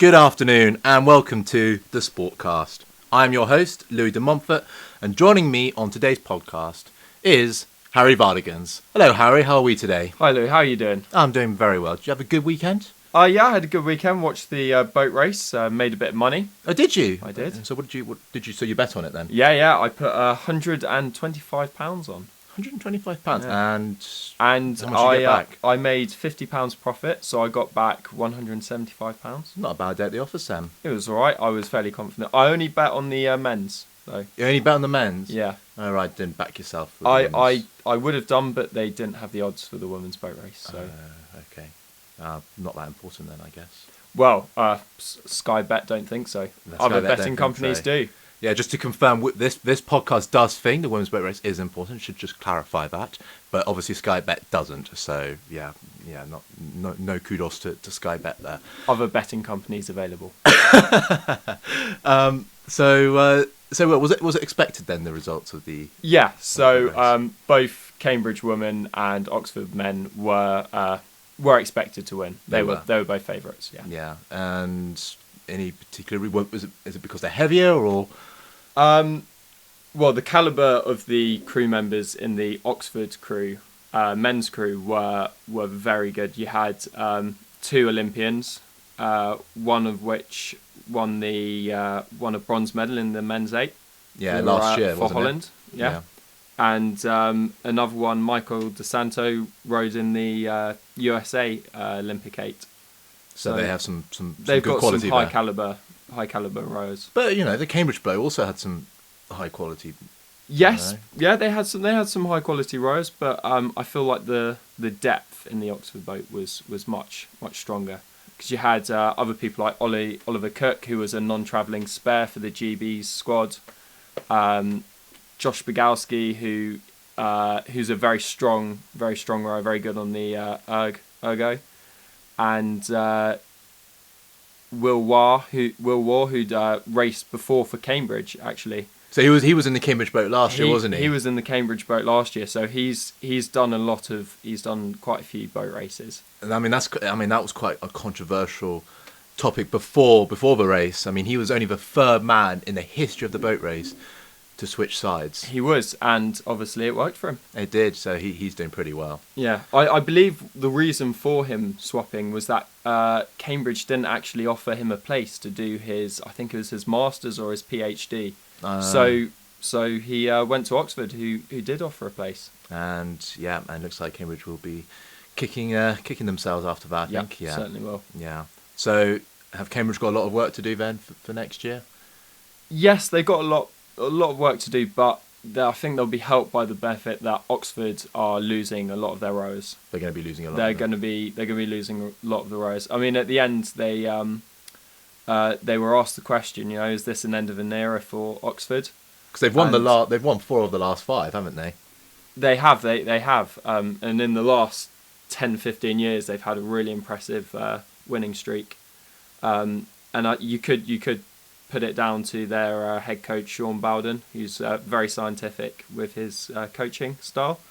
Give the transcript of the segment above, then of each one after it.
Good afternoon and welcome to the Sportcast. I'm your host, Louis de Montfort, and joining me on today's podcast is Harry Vardigans. Hello Harry, how are we today? Hi Louis, how are you doing? I'm doing very well. Did you have a good weekend? Yeah, I had a good weekend. Watched the boat race. Made a bit of money. Oh, did you? I did. So so you bet on it then? Yeah. I put £125 on. £125. Yeah. And how much did you get back? I made £50 profit, so I got back £175. Not a bad day at the office, Sam. It was alright. I was fairly confident. I only bet on the men's though. You only bet on the men's? Yeah. All right, didn't back yourself. For the women's. I would have done, but they didn't have the odds for the women's boat race. So. Okay. Not that important then, I guess. Well, Sky Bet don't think so. Other betting companies do. Yeah, just to confirm, this podcast does think the women's boat race is important. Should just clarify that, but obviously Sky Bet doesn't. So no kudos to Sky Bet there. Other betting companies available. So was it expected then, the results of the? Yeah. So both Cambridge women and Oxford men were expected to win. They were both favourites. Yeah. Yeah, and any particular is it because they're heavier or? Well, the calibre of the crew members in the Oxford crew, men's crew, were very good. You had two Olympians, one of which won a bronze medal in the men's 8. Yeah, last year for Holland. Yeah. And another one, Michael DeSanto, rode in the USA Olympic 8. So they have some they've good got quality some there. high caliber rowers. But the Cambridge bloke also had some high quality. Yes, yeah, they had some high quality rowers, but I feel like the depth in the Oxford boat was much stronger, because you had other people like Oliver Cook, who was a non-travelling spare for the GB's squad, Josh Bogowski, who's a very strong rower, very good on the ergo, and Will Waugh, who'd raced before for Cambridge actually. So he was in the Cambridge boat last year, wasn't he? He was in the Cambridge boat last year, so he's done quite a few boat races. And that was quite a controversial topic before the race. I mean, he was only the third man in the history of the boat race to switch sides. He was, and obviously it worked for him. It did, so he's doing pretty well. Yeah, I believe the reason for him swapping was that Cambridge didn't actually offer him a place to do his Masters or his PhD. So he went to Oxford, who did offer a place. And it looks like Cambridge will be kicking themselves after that. I think. Yeah, certainly will. Yeah. So have Cambridge got a lot of work to do then for next year? Yes, they've got a lot of work to do, but I think they'll be helped by the benefit that Oxford are losing a lot of their rowers. They're going to be losing a lot. They're going to be losing a lot of the rowers. I mean, at the end, they were asked the question, is this an end of an era for Oxford? Because they've won 4 of the last 5, haven't they? They have. They have. And in the last 10-15 years, they've had a really impressive winning streak. And you could put it down to their head coach Sean Bowden, who's very scientific with his coaching style.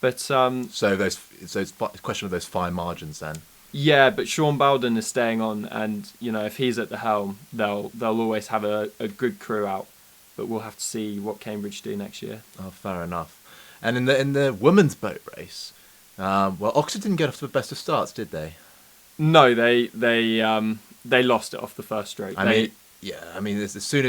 But so it's a question of those fine margins then. Yeah, but Sean Bowden is staying on, and if he's at the helm, they'll always have a good crew out. But we'll have to see what Cambridge do next year. Oh, fair enough. And in the women's boat race, Oxford didn't get off to the best of starts, did they? No, they lost it off the first stroke. As soon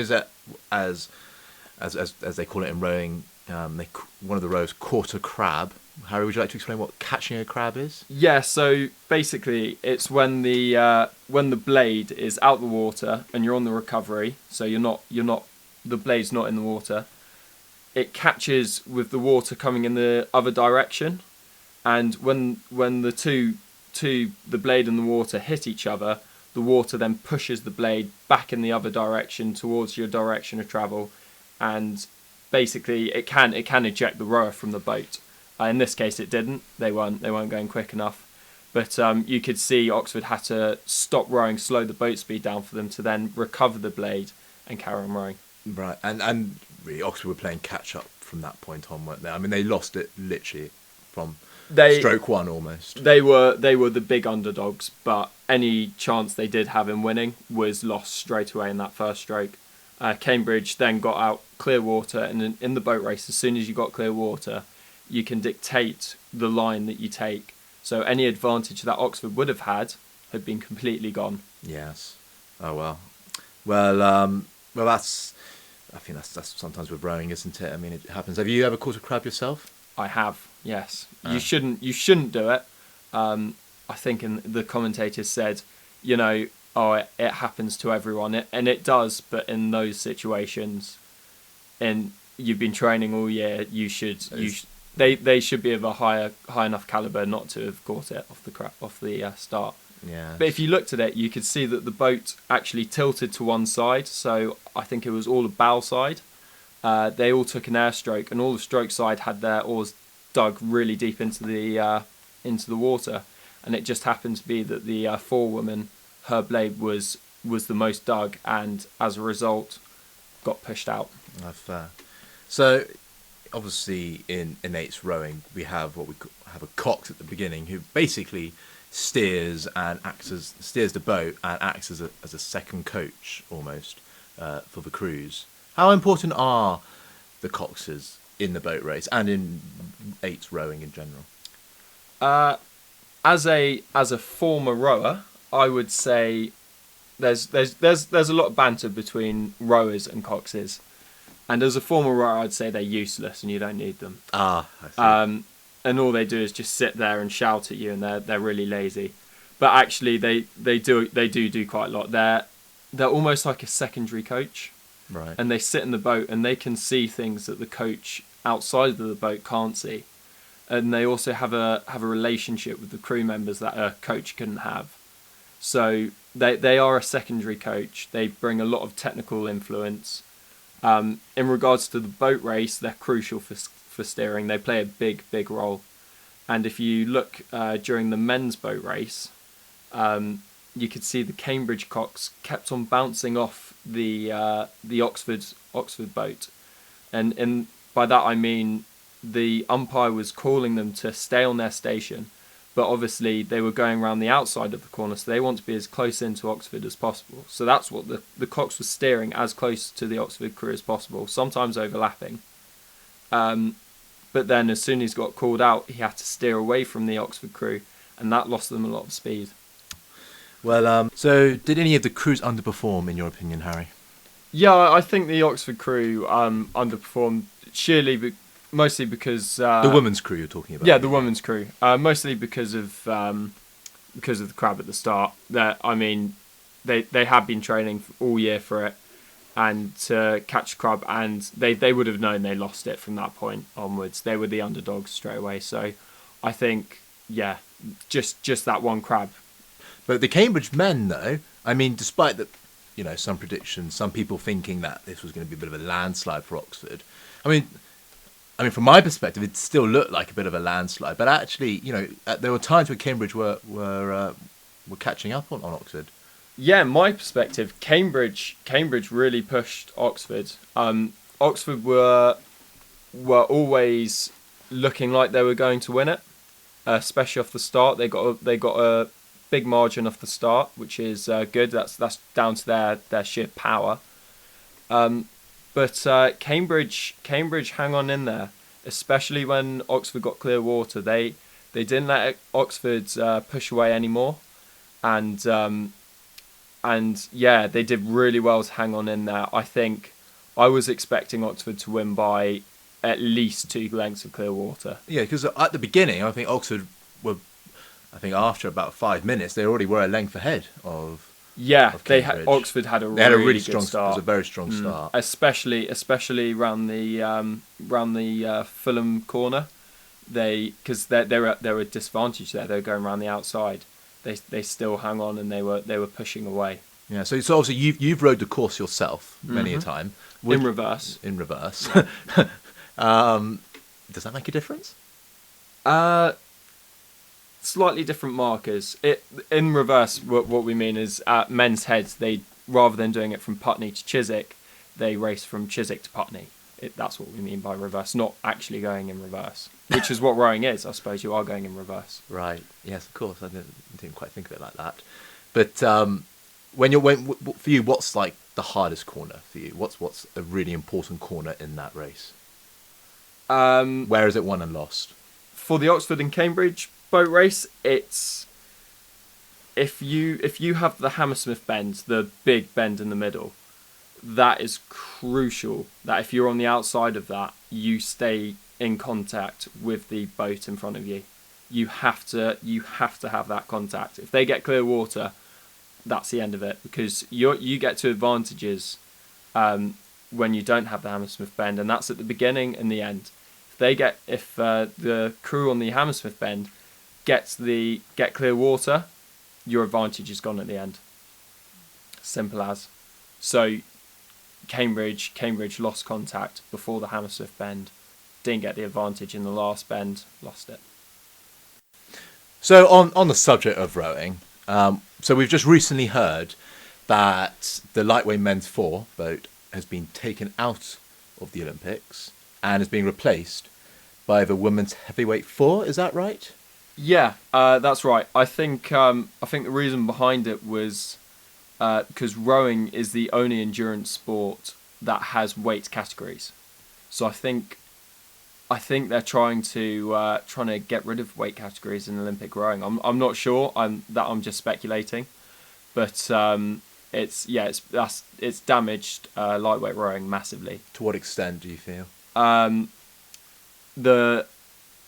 as they call it in rowing, one of the rowers caught a crab. Harry, would you like to explain what catching a crab is? Yeah, so basically it's when the blade is out the water and you're on the recovery, so the blade's not in the water. It catches with the water coming in the other direction, and when the blade and the water hit each other, the water then pushes the blade back in the other direction towards your direction of travel, and basically it can eject the rower from the boat. In this case, it didn't. They weren't going quick enough. But you could see Oxford had to stop rowing, slow the boat speed down for them to then recover the blade and carry on rowing. Right, and really Oxford were playing catch up from that point on, weren't they? I mean, they lost it literally from stroke 1 almost. They were the big underdogs, but any chance they did have in winning was lost straight away in that first stroke. Cambridge then got out clear water, and in the boat race, as soon as you got clear water, you can dictate the line that you take. So any advantage that Oxford would have had been completely gone. Yes. Oh well. Well, that's. I think that's sometimes with rowing, isn't it? I mean, it happens. Have you ever caught a crab yourself? I have. Yes. You shouldn't do it. I think the commentators said, it happens to everyone, and it does. But in those situations, and you've been training all year, they should be of a high enough caliber not to have caught it off the start. Yeah. But if you looked at it, you could see that the boat actually tilted to one side. So I think it was all the bow side. They all took an air stroke, and all the stroke side had their oars dug really deep into the water. And it just happened to be that the forewoman, her blade was the most dug, and as a result, got pushed out. So, obviously, in eights rowing, we have have a cox at the beginning who basically steers the boat and acts as a second coach almost for the crews. How important are the coxes in the boat race and in eights rowing in general? As a former rower, I would say there's a lot of banter between rowers and coxes, and as a former rower, I'd say they're useless and you don't need them. I see. And all they do is just sit there and shout at you, and they're really lazy. But actually, they do quite a lot. They're almost like a secondary coach, right? And they sit in the boat and they can see things that the coach outside of the boat can't see. And they also have a relationship with the crew members that a coach couldn't have. So they are a secondary coach. They bring a lot of technical influence. In regards to the boat race, they're crucial for steering. They play a big role. And if you look during the men's boat race, you could see the Cambridge cox kept on bouncing off the Oxford boat, and by that I mean the umpire was calling them to stay on their station, but obviously they were going around the outside of the corner, so they want to be as close into Oxford as possible. So that's what the cox was steering, as close to the Oxford crew as possible, sometimes overlapping. But then as soon as he got called out, he had to steer away from the Oxford crew, and that lost them a lot of speed. Well, so did any of the crews underperform, in your opinion, Harry? Yeah, I think the Oxford crew underperformed, mostly because... the women's crew you're talking about? Yeah, the women's crew. Mostly because of the crab at the start. They had been training all year for it, and to catch crab, and they would have known they lost it from that point onwards. They were the underdogs straight away. So I think, yeah, just that one crab. But the Cambridge men, though, I mean, despite some predictions, some people thinking that this was going to be a bit of a landslide for Oxford. I mean, from my perspective, it still looked like a bit of a landslide. But actually, there were times when Cambridge were catching up on Oxford. Yeah, my perspective, Cambridge really pushed Oxford. Oxford were always looking like they were going to win it, especially off the start. They got a big margin off the start, which is good. That's down to their sheer power. But Cambridge hang on in there, especially when Oxford got clear water. They didn't let Oxford push away anymore, and yeah, they did really well to hang on in there. I think I was expecting Oxford to win by at least 2 lengths of clear water. Yeah, because at the beginning, I think Oxford were. I think after about 5 minutes, they already were a length ahead of. Yeah, of Oxford had a really strong start. It was a very strong start, especially around the Fulham corner. Because they were disadvantaged there. They were going around the outside. They still hung on, and they were pushing away. Yeah, so obviously you've rowed the course yourself many a time. In reverse. Does that make a difference? Slightly different markers. In reverse, what we mean is at men's heads, they, rather than doing it from Putney to Chiswick, they race from Chiswick to Putney. That's what we mean by reverse, not actually going in reverse, which is what rowing is. I suppose you are going in reverse. Right. Yes, of course. I didn't quite think of it like that. But for you, what's like the hardest corner for you? What's a really important corner in that race? Where is it won and lost? For the Oxford and Cambridge boat race, it's if you have the Hammersmith bend, the big bend in the middle, that is crucial. That if you're on the outside of that, you stay in contact with the boat in front of you. You have to have that contact. If they get clear water, that's the end of it, because you get to advantages when you don't have the Hammersmith bend, and that's at the beginning and the end. If the crew on the Hammersmith bend get clear water, your advantage is gone at the end. Simple as. So Cambridge lost contact before the Hammersmith bend, didn't get the advantage in the last bend, lost it. So on the subject of rowing, so we've just recently heard that the lightweight men's four boat has been taken out of the Olympics and is being replaced by the women's heavyweight four. Is that right? Yeah, that's right. I think the reason behind it was because rowing is the only endurance sport that has weight categories. So I think they're trying to get rid of weight categories in Olympic rowing. I'm not sure. I'm just speculating, but it's damaged lightweight rowing massively. To what extent do you feel?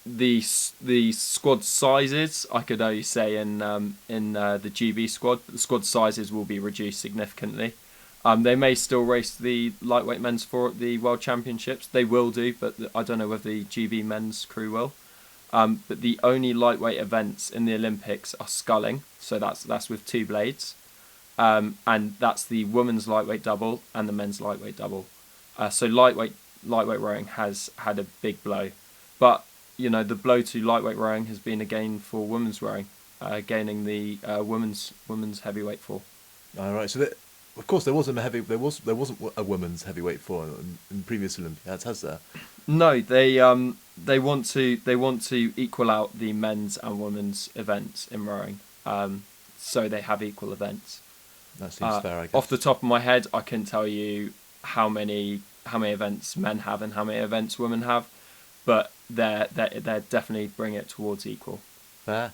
The squad sizes, I could only say in the GB squad, but the squad sizes will be reduced significantly. They may still race the lightweight men's four at the World Championships. They will do, but I don't know whether the GB men's crew will. But the only lightweight events in the Olympics are sculling, so that's with two blades, and that's the women's lightweight double and the men's lightweight double. So lightweight rowing has had a big blow, but the blow to lightweight rowing has been a gain for women's rowing, gaining the women's heavyweight four. All right, so of course there wasn't a women's heavyweight four in previous Olympiads, has there? No, they want to equal out the men's and women's events in rowing, so they have equal events. That seems fair, I guess. Off the top of my head, I couldn't tell you how many events men have and how many events women have, but they're definitely bringing it towards equal. Fair.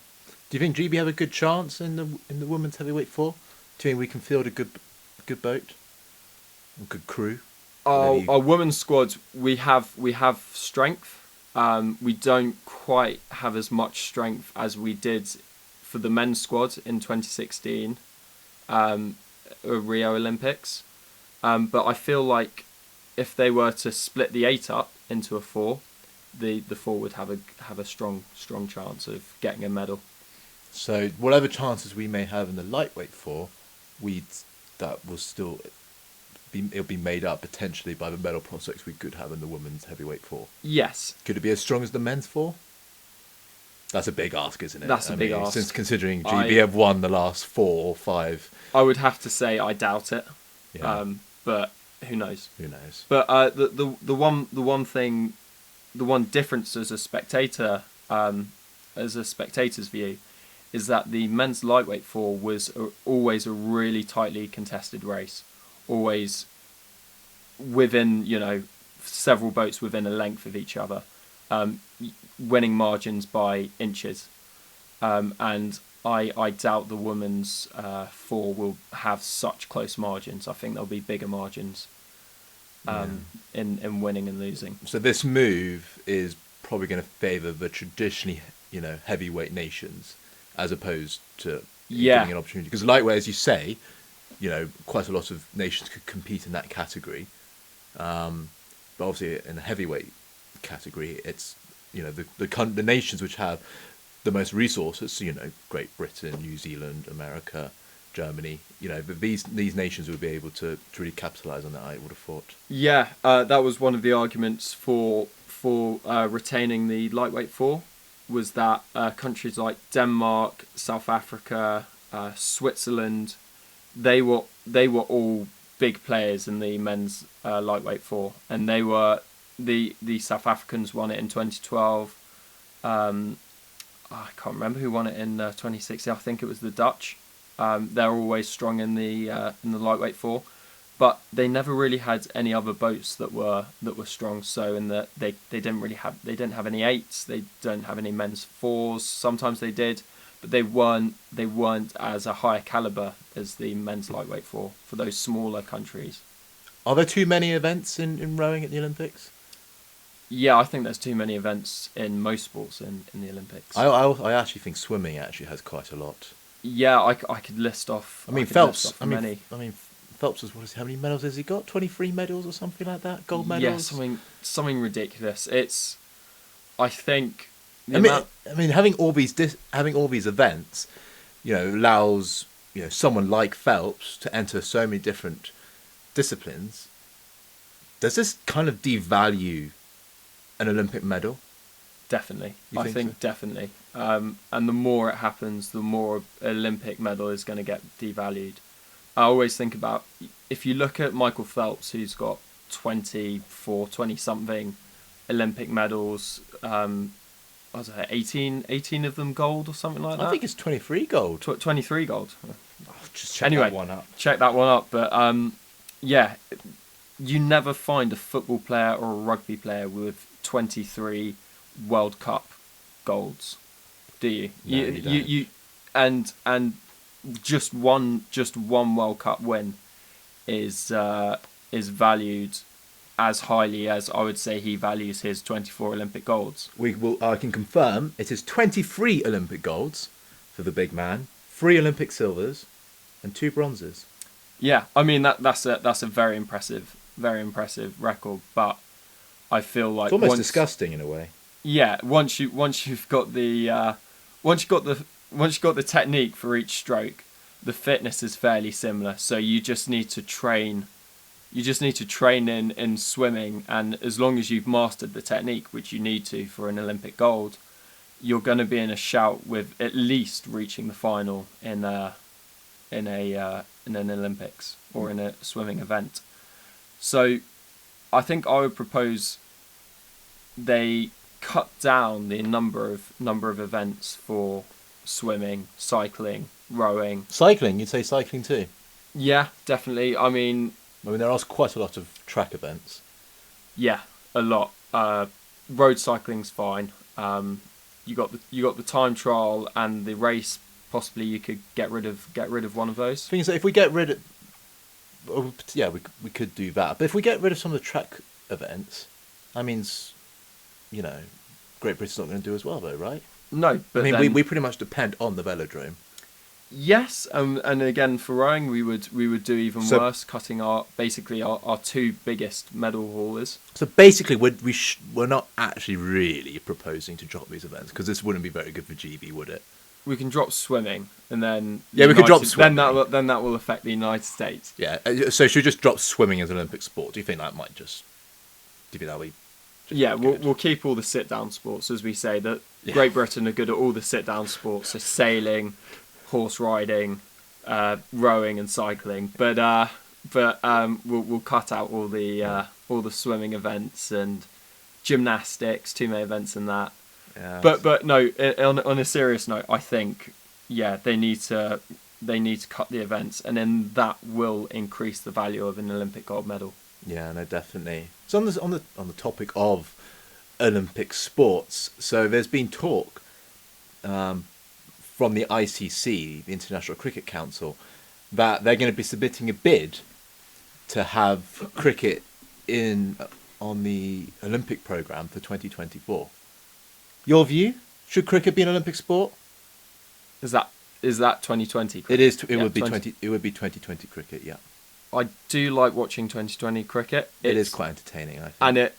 Do you think GB have a good chance in the women's heavyweight four? Do you think we can field a good boat, a good crew? Our women's squad, we have strength. We don't quite have as much strength as we did for the men's squad in 2016 Rio Olympics. But I feel like if they were to split the 8 up into a 4, the 4 would have a strong chance of getting a medal. So whatever chances we may have in the lightweight 4, it'll be made up potentially by the medal prospects we could have in the women's heavyweight 4. Yes. Could it be as strong as the men's 4? That's a big ask, isn't it? That's a big ask. Since considering GB have won the last 4 or 5. I would have to say I doubt it. Yeah. But who knows? Who knows? But the one difference as a spectator, as a spectator's view, is that the men's lightweight 4 was always a really tightly contested race, always within several boats within a length of each other, winning margins by inches, and I doubt the women's 4 will have such close margins. I think there'll be bigger margins in winning and losing. So this move is probably going to favour the traditionally heavyweight nations, as opposed to giving an opportunity. Because lightweight, as you say, quite a lot of nations could compete in that category. But obviously in the heavyweight category, it's the nations which have the most resources. Great Britain, New Zealand, America, Germany. These nations would be able to really capitalise on that, I would have thought. Yeah, that was one of the arguments for retaining the lightweight 4. Was that countries like Denmark, South Africa, Switzerland, they were all big players in the men's lightweight 4, and they were the South Africans won it in 2012. I can't remember who won it in 2016. I think it was the Dutch. They're always strong in the lightweight four, but they never really had any other boats that were strong. So in that they didn't have any eights. They don't have any men's fours. Sometimes they did, but they weren't as a higher caliber as the men's lightweight four for those smaller countries. Are there too many events in rowing at the Olympics? Yeah, I think there's too many events in most sports in the Olympics. I actually think swimming actually has quite a lot. Yeah, I could list off. I mean, Phelps. Phelps is how many medals has he got? 23 medals or something like that. Gold medals. Yeah, something ridiculous. I think. Having all these events, allows someone like Phelps to enter so many different disciplines. Does this kind of devalue an Olympic medal? Definitely. I think so? Definitely. And the more it happens, the more Olympic medal is going to get devalued. I always think about, if you look at Michael Phelps, who's got 20-something Olympic medals, 18 of them gold or something like that? I think it's 23 gold. 23 gold. Just check that one up. Check that one up. But yeah, you never find a football player or a rugby player with 23 World Cup golds, do you? No, you don't. And just one World Cup win is valued as highly as I would say he values his 24 Olympic golds. I can confirm it is 23 Olympic golds for the big man, 3 Olympic silvers, and 2 bronzes. Yeah, I mean that's a very impressive record. But I feel like it's almost disgusting in a way. Yeah, once you've got the technique for each stroke, the fitness is fairly similar. So you just need to train. You just need to train in swimming, and as long as you've mastered the technique, which you need to for an Olympic gold, you're going to be in a shout with at least reaching the final in an Olympics or in a swimming event. So, I think I would propose they cut down the number of events for swimming, cycling, rowing. Cycling, you'd say cycling too? Yeah, definitely. I mean, there are quite a lot of track events. Yeah, a lot. Road cycling's fine. You got the time trial and the race. Possibly you could get rid of one of those. Things that if we get rid of, we could do that. But if we get rid of some of the track events, that means, Great Britain's not going to do as well, though, right? No, but we pretty much depend on the velodrome. Yes, and again for rowing we would do even worse, cutting our 2 biggest medal haulers. So basically, we're not actually really proposing to drop these events because this wouldn't be very good for GB, would it? We can drop swimming, and then we could drop swimming. Then that will affect the United States. Yeah. So should we just drop swimming as an Olympic sport? Do you think that might just? Do you think that'll be? Yeah, we'll keep all the sit down sports, as we say that Great Britain are good at all the sit down sports, so sailing, horse riding, rowing, and cycling. But we'll cut out all the swimming events and gymnastics, too many events in that. Yeah. But no, on a serious note, I think they need to cut the events, and then that will increase the value of an Olympic gold medal. Yeah, no, definitely. So on the topic of Olympic sports, so there's been talk from the ICC, the International Cricket Council, that they're going to be submitting a bid to have cricket on the Olympic programme for 2024. Your view? Should cricket be an Olympic sport? Is that 2020 cricket? It is. It would be 20. It would be 2020 cricket. Yeah. I do like watching 2020 cricket. It is quite entertaining, I think. And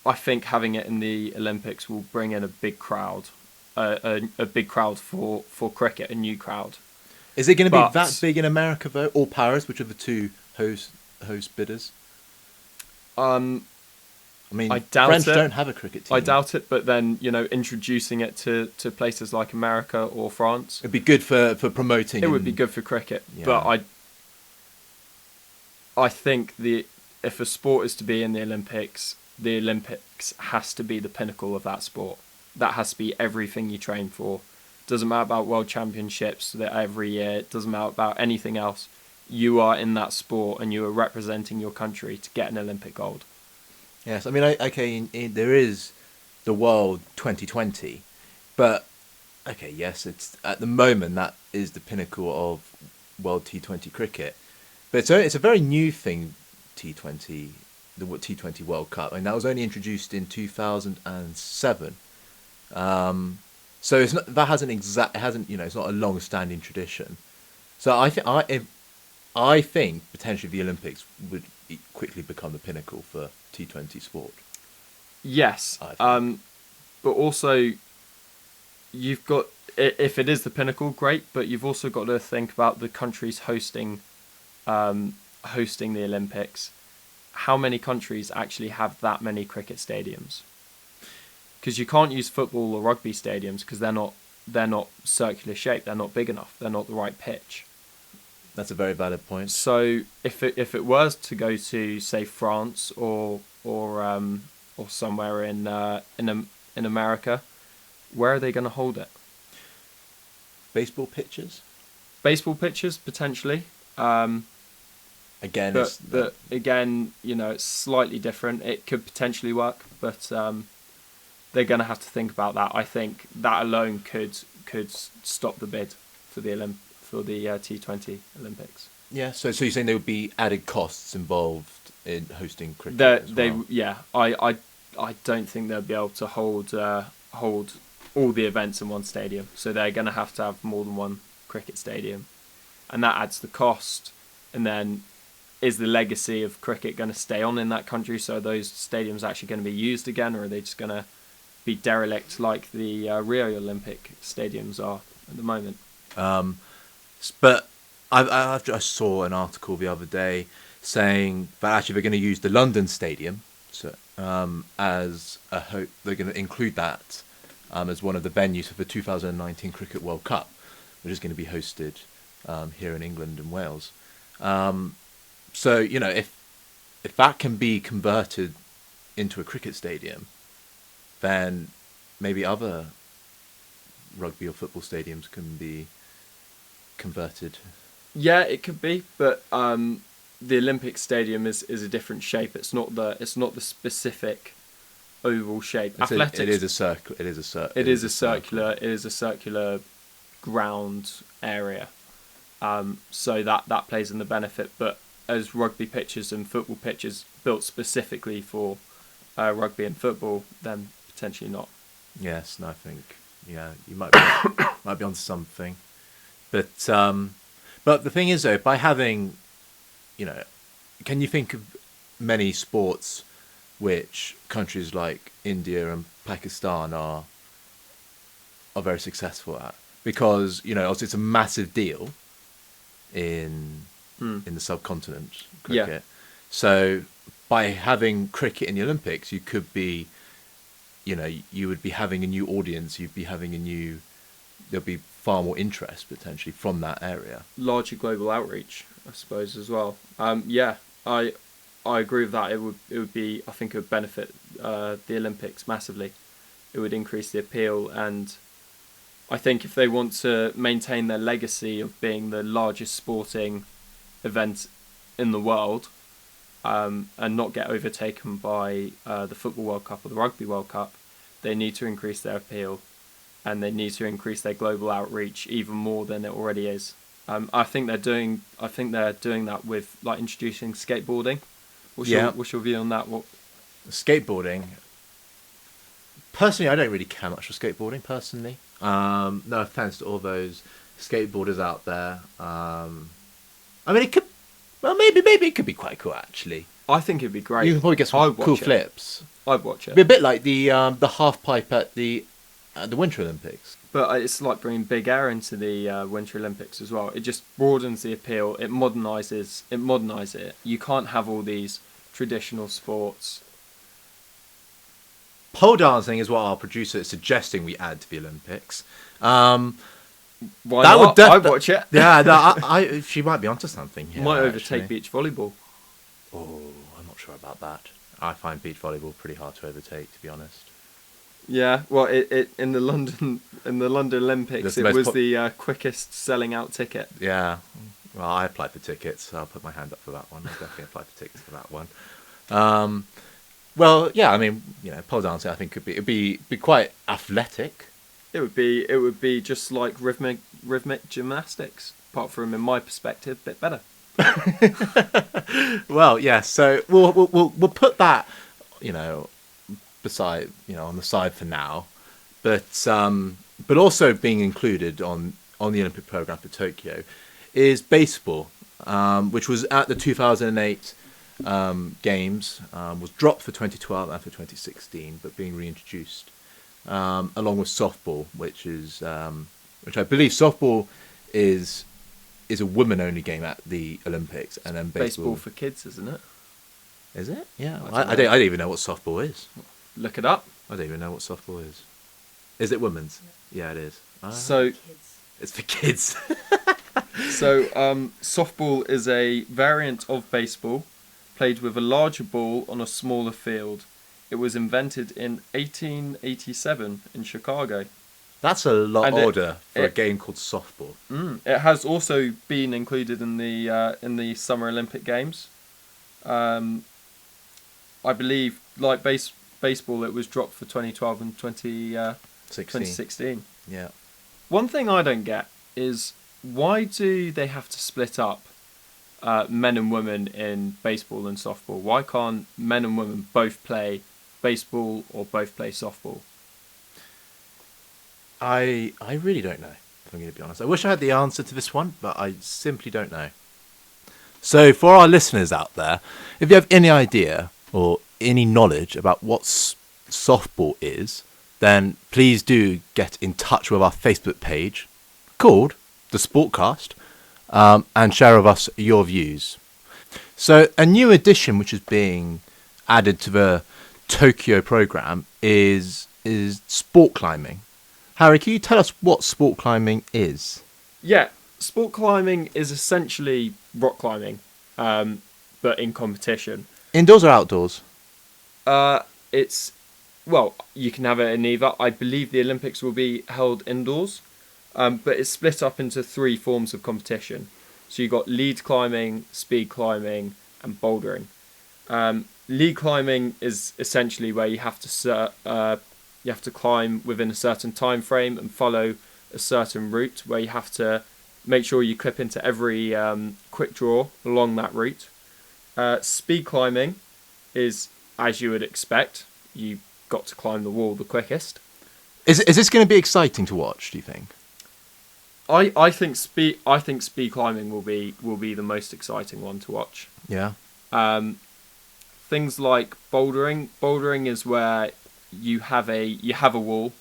I think having it in the Olympics will bring in a big crowd, a big crowd for cricket, a new crowd. Is it going to be that big in America though, or Paris, which are the two host bidders? I doubt French don't have a cricket team. I doubt it, but then introducing it to places like America or France, it'd be good for promoting. It would be good for cricket, yeah. But I think if a sport is to be in the Olympics has to be the pinnacle of that sport. That has to be everything you train for. Doesn't matter about world championships that every year. It doesn't matter about anything else. You are in that sport and you are representing your country to get an Olympic gold. Yes, I mean, there is the World 2020, but okay, yes, it's at the moment that is the pinnacle of World T20 cricket, but it's a very new thing, T20, the T20 World Cup. I mean, that was only introduced in 2007. So it's not that it hasn't it's not a long-standing tradition. So I think potentially the Olympics would quickly become the pinnacle for T20 sport. Yes, I think. but also you've got, if it is the pinnacle, great. But you've also got to think about the countries hosting the Olympics. How many countries actually have that many cricket stadiums? Because you can't use football or rugby stadiums because they're not circular shaped. They're not big enough. They're not the right pitch. That's a very valid point. So if it was to go to, say, France or somewhere in America, where are they going to hold it? Baseball pitches? Baseball pitches potentially. Again, again, it's slightly different. It could potentially work, but they're going to have to think about that. I think that alone could stop the bid for the T20 Olympics. Yeah. So you're saying there would be added costs involved in hosting cricket? I don't think they'll be able to hold all the events in one stadium. So they're going to have more than one cricket stadium, and that adds the cost. And then, is the legacy of cricket going to stay on in that country? So are those stadiums actually going to be used again, or are they just going to be derelict like the Rio Olympic stadiums are at the moment? But I saw an article the other day saying that actually they're going to use the London Stadium, so as a hope they're going to include that as one of the venues for the 2019 Cricket World Cup, which is going to be hosted here in England and Wales. So if that can be converted into a cricket stadium, then maybe other rugby or football stadiums can be converted. Yeah, it could be, but the Olympic Stadium is a different shape. It's not the specific oval shape. Athletics. It is a circle. It is a circular ground area. So that plays in the benefit, but as rugby pitches and football pitches built specifically for rugby and football, then potentially not. Yes, and I think you might be onto something. But the thing is though, by having, can you think of many sports which countries like India and Pakistan are very successful at? Because also it's a massive deal in the subcontinent cricket. Yeah. So by having cricket in the Olympics, you could be, you would be having a new audience. There'll be far more interest potentially from that area. Larger global outreach, I suppose, as well. I agree with that. It would be, I think it would benefit the Olympics massively. It would increase the appeal, and I think if they want to maintain their legacy of being the largest sporting event in the world, and not get overtaken by the Football World Cup or the Rugby World Cup, they need to increase their appeal, and they need to increase their global outreach even more than it already is. I think they're doing that with like introducing skateboarding. What's your view on that? Skateboarding? Personally, I don't really care much for skateboarding. Personally, no offense to all those skateboarders out there. I mean, it could. Well, maybe it could be quite cool actually. I think it'd be great. You can probably get some cool flips. I'd watch it. It'd be a bit like the half pipe at the Winter Olympics. But it's like bringing big air into the Winter Olympics as well. It just broadens the appeal. It modernises it. You can't have all these traditional sports. Pole dancing is what our producer is suggesting we add to the Olympics. Why not? I'd watch it. Yeah, she might be onto something here. Might overtake beach volleyball. Oh, I'm not sure about that. I find beach volleyball pretty hard to overtake, to be honest. Yeah, well, it in the London Olympics, That's the it most was the quickest selling out ticket. Yeah. Well, I applied for tickets, so I'll put my hand up for that one. I definitely applied for tickets for that one. Well, yeah, I mean, pole dancing, I think it'd be quite athletic. It would be just like rhythmic gymnastics, apart from in my perspective, a bit better. Well, yeah. So we'll put that, you know, beside, on the side for now, but also being included on the Olympic program for Tokyo is baseball, which was at the 2008 games, was dropped for 2012 and for 2016, but being reintroduced, along with softball, which I believe softball is a women-only game at the Olympics, and then baseball For kids, isn't it? is it? Yeah, I I don't even know what softball is. Look it up. I don't even know what softball is. Is it women's? Yeah, it is. So, It's for kids. softball is a variant of baseball, played with a larger ball on a smaller field. It was invented in 1887 in Chicago. That's a lot And older for a game called softball. It has also been included in the Summer Olympic Games. I believe, like baseball, it was dropped for 2012 and 2016. Yeah. One thing I don't get is, why do they have to split up men and women in baseball and softball? Why can't men and women both play baseball or both play softball? I really don't know, if I'm going to be honest. I wish I had the answer to this one, but I simply don't know. So for our listeners out there, if you have any idea or any knowledge about what softball is, then please do get in touch with our Facebook page called The Sportcast, and share with us your views. So a new addition which is being added to the Tokyo program is sport climbing. Harry, can you tell us what sport climbing is? Yeah, sport climbing is essentially rock climbing, but in competition. Indoors or outdoors? It's, well, you can have it in either. I believe the Olympics will be held indoors, but it's split up into 3 forms of competition. So you've got lead climbing, speed climbing, and bouldering. Lead climbing is essentially where you have to climb within a certain time frame and follow a certain route, where you have to make sure you clip into every quick draw along that route. Speed climbing is, as you would expect, you got to climb the wall the quickest. Is this going to be exciting to watch, do you think? I think speed climbing will be the most exciting one to watch. Yeah. Things like bouldering. Bouldering is where you have a wall,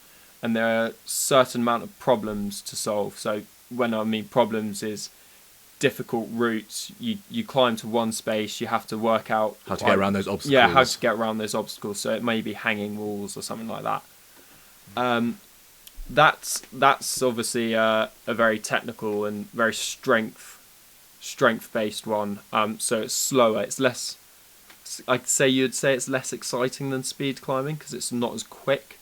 and there are a certain amount of problems to solve. So when I mean problems is difficult routes. You climb to one space, you have to work out how to get around those obstacles. Yeah, how to get around those obstacles. So it may be hanging walls or something like that. That's obviously a very technical and very strength based one. So it's slower. It's less. You'd say it's less exciting than speed climbing because it's not as quick.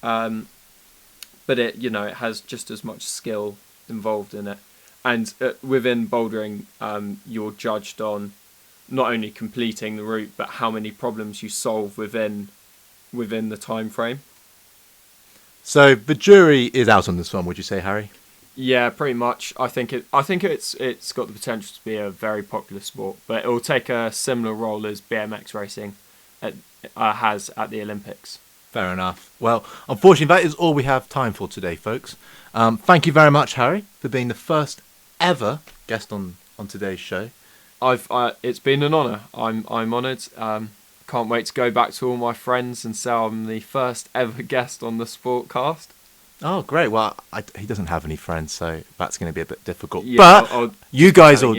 But it has just as much skill involved in it. And within bouldering, you're judged on not only completing the route, but how many problems you solve within the time frame. So the jury is out on this one, would you say, Harry? Yeah, pretty much. I think it's got the potential to be a very popular sport, but it will take a similar role as BMX racing has at the Olympics. Fair enough. Well, unfortunately, that is all we have time for today, folks. Thank you very much, Harry, for being the first ever guest on today's show. It's been an honour. I'm honoured. Can't wait to go back to all my friends and say I'm the first ever guest on the Sportcast. Oh, great! Well, he doesn't have any friends, so that's going to be a bit difficult. Yeah, but you guys all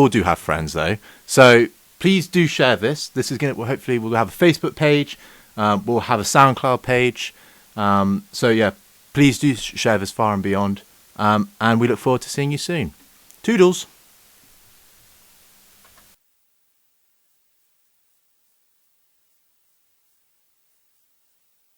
do have friends, though. So please do share this. This is hopefully we'll have a Facebook page. We'll have a SoundCloud page. So yeah, please do share this far and beyond. And we look forward to seeing you soon. Toodles.